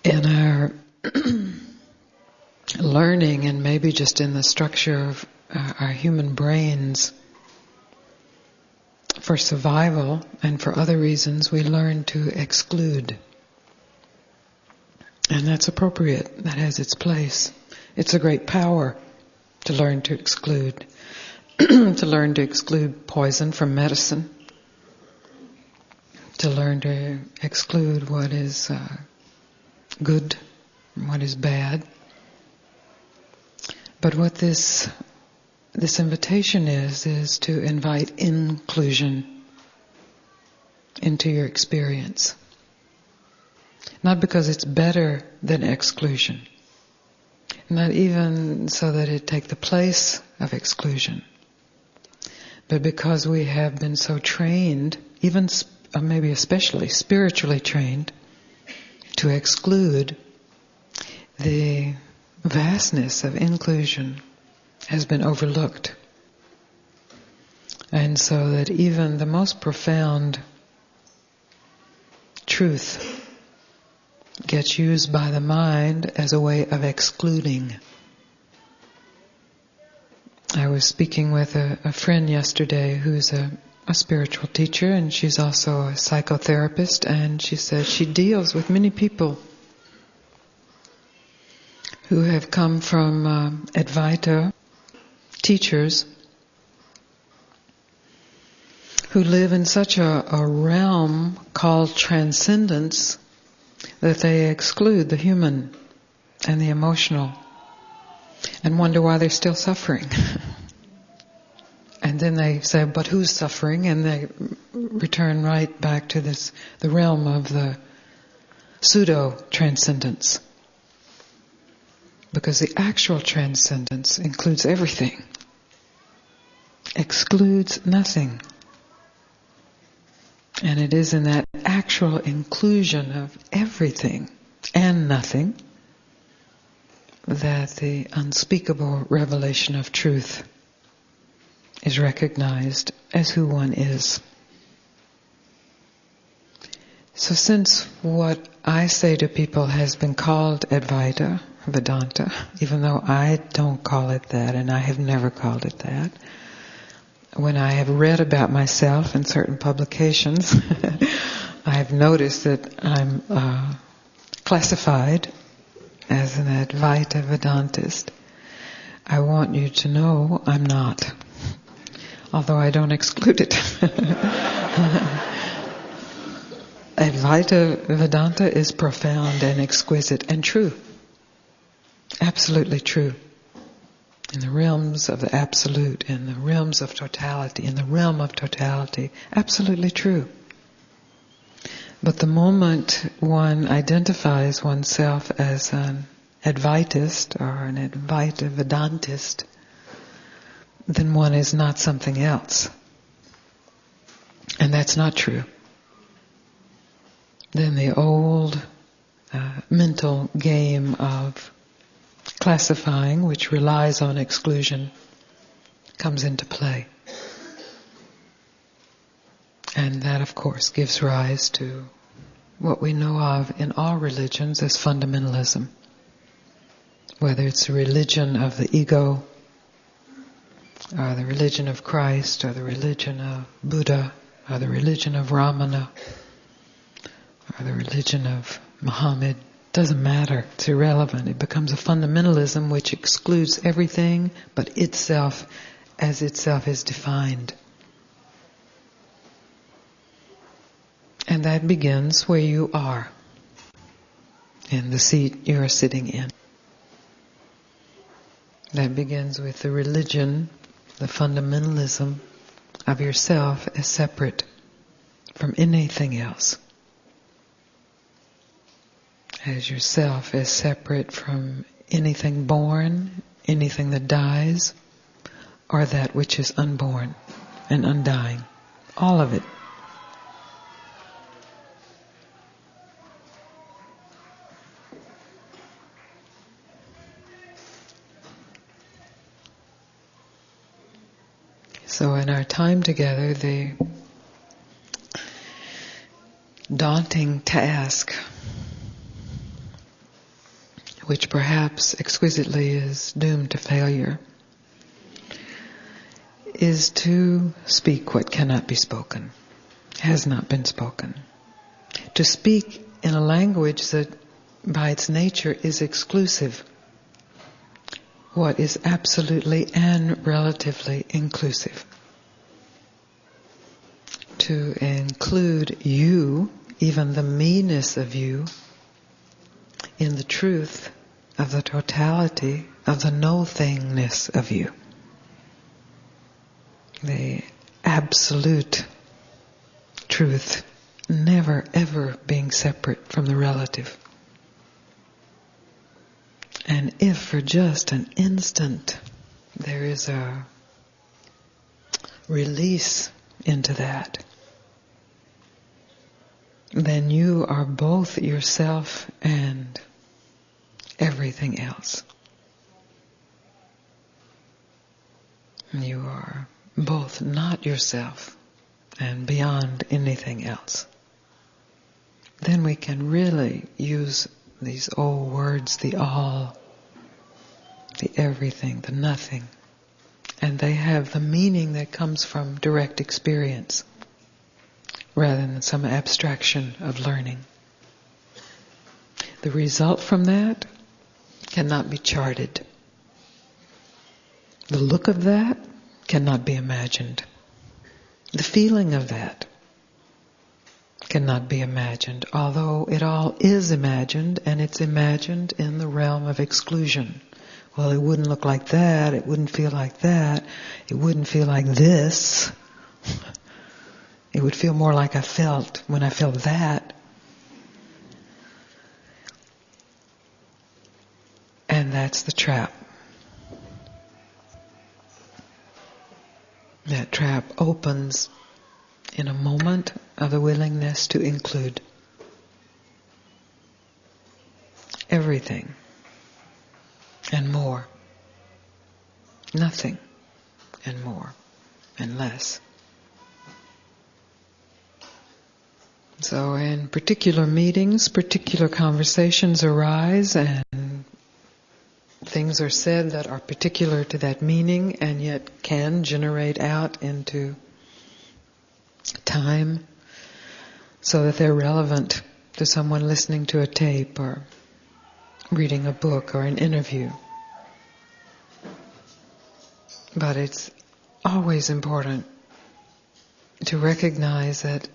in our learning, and maybe just in the structure of our human brains, for survival and for other reasons, we learn to exclude. And that's appropriate. That has its place. It's a great power to learn to exclude. To learn to exclude poison from medicine. To learn to exclude what is good and what is bad. But what this invitation is to invite inclusion into your experience. Not because it's better than exclusion. Not even so that it take the place of exclusion. But because we have been so trained, even maybe especially spiritually trained, to exclude, the vastness of inclusion has been overlooked. And so that even the most profound truth gets used by the mind as a way of excluding. I was speaking with a friend yesterday who's a spiritual teacher, and she's also a psychotherapist, and she says she deals with many people who have come from Advaita teachers who live in such a realm called transcendence that they exclude the human and the emotional and wonder why they're still suffering. And then they say, but who's suffering? And they return right back to the realm of the pseudo-transcendence. Because the actual transcendence includes everything, excludes nothing. And it is in that actual inclusion of everything and nothing that the unspeakable revelation of truth is recognized as who one is. So since what I say to people has been called Advaita Vedanta, even though I don't call it that, and I have never called it that, when I have read about myself in certain publications, I've noticed that I'm classified as an Advaita Vedantist. I want you to know I'm not, although I don't exclude it. Advaita Vedanta is profound and exquisite and true. Absolutely true. In the realms of the absolute, in the realms of totality, in the realm of totality, absolutely true. But the moment one identifies oneself as an Advaitist or an Advaita Vedantist, then one is not something else. And that's not true. Then the old mental game of classifying, which relies on exclusion, comes into play. And that, of course, gives rise to what we know of in all religions as fundamentalism. Whether it's the religion of the ego, or the religion of Christ, or the religion of Buddha, or the religion of Ramana, or the religion of Muhammad, doesn't matter. It's irrelevant. It becomes a fundamentalism which excludes everything but itself as itself is defined. And that begins where you are, in the seat you are sitting in. That begins with the religion, the fundamentalism of yourself as separate from anything else. As yourself as separate from anything born, anything that dies, or that which is unborn and undying. All of it. So in our time together, the daunting task which perhaps exquisitely is doomed to failure, is to speak what cannot be spoken, has not been spoken. To speak in a language that by its nature is exclusive, what is absolutely and relatively inclusive. To include you, even the meanness of you, in the truth of the totality of the no-thingness of you. The absolute truth never ever being separate from the relative. And if for just an instant there is a release into that, then you are both yourself and everything else. You are both not yourself and beyond anything else. Then we can really use these old words, the all, the everything, the nothing, and they have the meaning that comes from direct experience rather than some abstraction of learning. The result from that cannot be charted. The look of that cannot be imagined. The feeling of that cannot be imagined, although it all is imagined, and it's imagined in the realm of exclusion. Well, it wouldn't look like that, it wouldn't feel like that, it wouldn't feel like this. It would feel more like I felt when I felt that. And that's the trap. That trap opens in a moment of the willingness to include everything and more. Nothing and more and less. So in particular meetings, particular conversations arise and things are said that are particular to that meaning and yet can generate out into time so that they're relevant to someone listening to a tape or reading a book or an interview. But it's always important to recognize that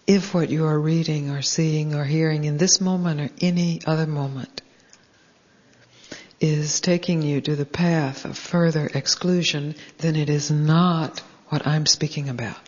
if what you are reading or seeing or hearing in this moment or any other moment is taking you to the path of further exclusion, then it is not what I'm speaking about.